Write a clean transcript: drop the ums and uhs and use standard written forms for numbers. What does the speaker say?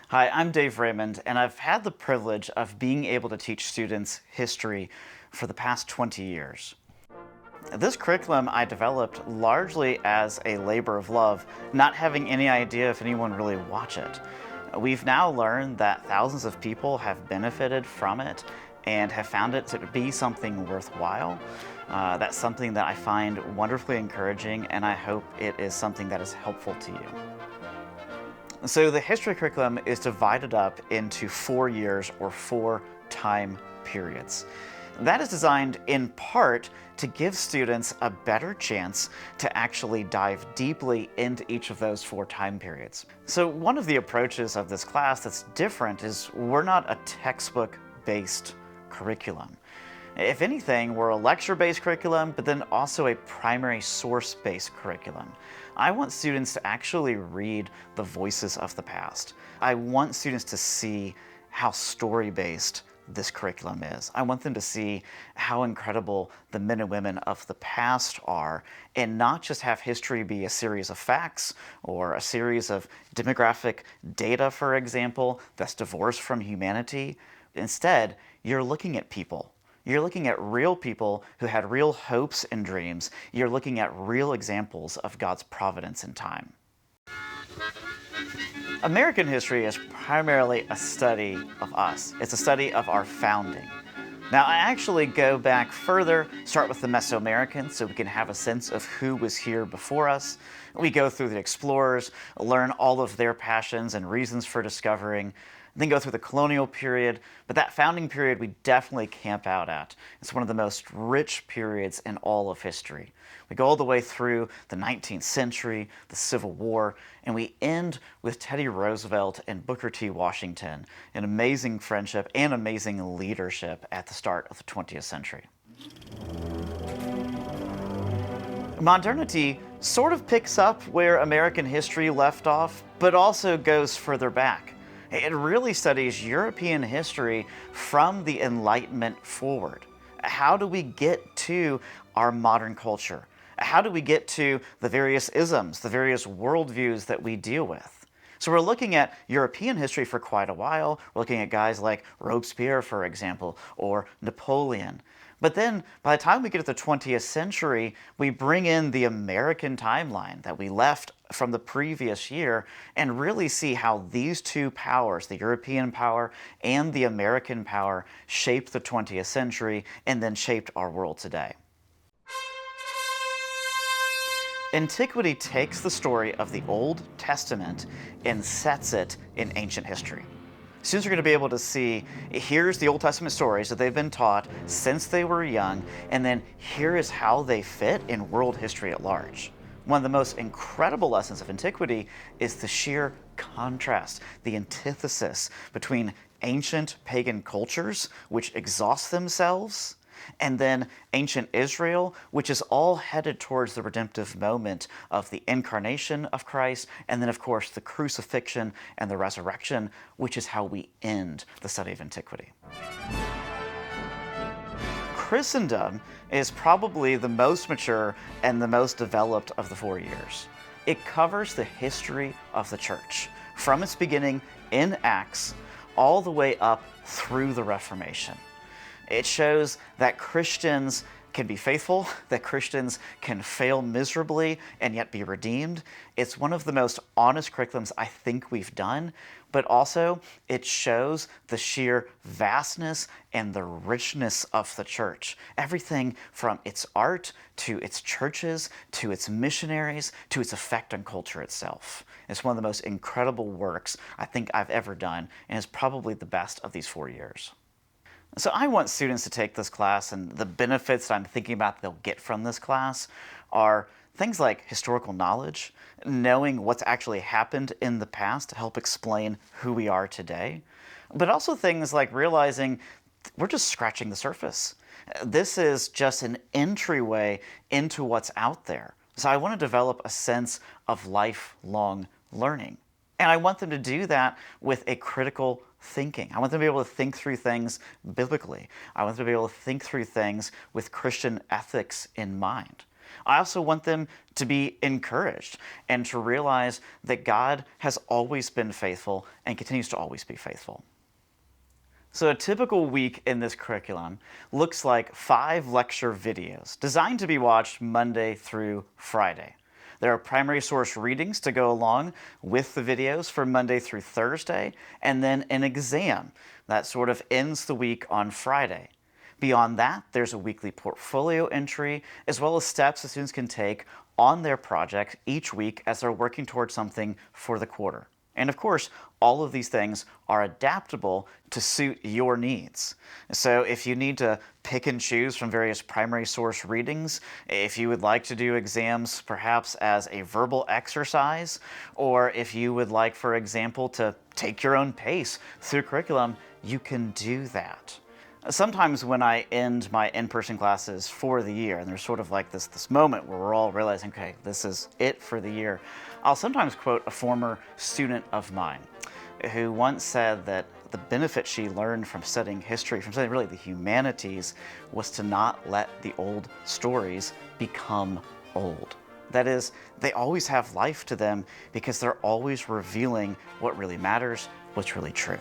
Hi, I'm Dave Raymond, and I've had the privilege of being able to teach students history for the past 20 years. This curriculum I developed largely as a labor of love, not having any idea if anyone really watch it. We've now learned that thousands of people have benefited from it and have found it to be something worthwhile. That's something that I find wonderfully encouraging, and I hope it is something that is helpful to you. So the history curriculum is divided up into 4 years or 4 time periods. That is designed in part to give students a better chance to actually dive deeply into each of those 4 time periods. So one of the approaches of this class that's different is we're not a textbook-based curriculum. If anything, we're a lecture-based curriculum, but then also a primary source-based curriculum. I want students to actually read the voices of the past. I want students to see how story-based this curriculum is. I want them to see how incredible the men and women of the past are, and not just have history be a series of facts or a series of demographic data, for example, that's divorced from humanity. Instead, you're looking at people. You're looking at real people who had real hopes and dreams. You're looking at real examples of God's providence in time. American history is primarily a study of us. It's a study of our founding. Now, I actually go back further, start with the Mesoamericans so we can have a sense of who was here before us. We go through the explorers, learn all of their passions and reasons for discovering, then go through the colonial period, but that founding period we definitely camp out at. It's one of the most rich periods in all of history. We go all the way through the 19th century, the Civil War, and we end with Teddy Roosevelt and Booker T. Washington, an amazing friendship and amazing leadership at the start of the 20th century. Modernity sort of picks up where American history left off, but also goes further back. It really studies European history from the Enlightenment forward. How do we get to our modern culture? How do we get to the various isms, the various worldviews that we deal with? So we're looking at European history for quite a while. We're looking at guys like Robespierre, for example, or Napoleon. But then, by the time we get to the 20th century, we bring in the American timeline that we left from the previous year and really see how these two powers, the European power and the American power, shaped the 20th century and then shaped our world today. Antiquity takes the story of the Old Testament and sets it in ancient history. Students are going to be able to see, here's the Old Testament stories that they've been taught since they were young, and then here is how they fit in world history at large. One of the most incredible lessons of antiquity is the sheer contrast, the antithesis between ancient pagan cultures, which exhaust themselves, and then ancient Israel, which is all headed towards the redemptive moment of the incarnation of Christ, and then, of course, the crucifixion and the resurrection, which is how we end the study of antiquity. Christendom is probably the most mature and the most developed of the 4 years. It covers the history of the church, from its beginning in Acts all the way up through the Reformation. It shows that Christians can be faithful, that Christians can fail miserably and yet be redeemed. It's one of the most honest curriculums I think we've done, but also it shows the sheer vastness and the richness of the church. Everything from its art to its churches to its missionaries to its effect on culture itself. It's one of the most incredible works I think I've ever done, and is probably the best of these 4 years. So I want students to take this class, and the benefits that I'm thinking about they'll get from this class are things like historical knowledge, knowing what's actually happened in the past to help explain who we are today, but also things like realizing we're just scratching the surface. This is just an entryway into what's out there. So I want to develop a sense of lifelong learning. And I want them to do that with a critical thinking. I want them to be able to think through things biblically. I want them to be able to think through things with Christian ethics in mind. I also want them to be encouraged and to realize that God has always been faithful and continues to always be faithful. So a typical week in this curriculum looks like 5 lecture videos designed to be watched Monday through Friday. There are primary source readings to go along with the videos for Monday through Thursday, and then an exam that sort of ends the week on Friday. Beyond that, there's a weekly portfolio entry, as well as steps the students can take on their project each week as they're working towards something for the quarter. And of course, all of these things are adaptable to suit your needs. So if you need to pick and choose from various primary source readings, if you would like to do exams perhaps as a verbal exercise, or if you would like, for example, to take your own pace through curriculum, you can do that. Sometimes when I end my in-person classes for the year, and there's sort of like this moment where we're all realizing, okay, this is it for the year, I'll sometimes quote a former student of mine who once said that the benefit she learned from studying history, from studying really the humanities, was to not let the old stories become old. That is, they always have life to them because they're always revealing what really matters, what's really true.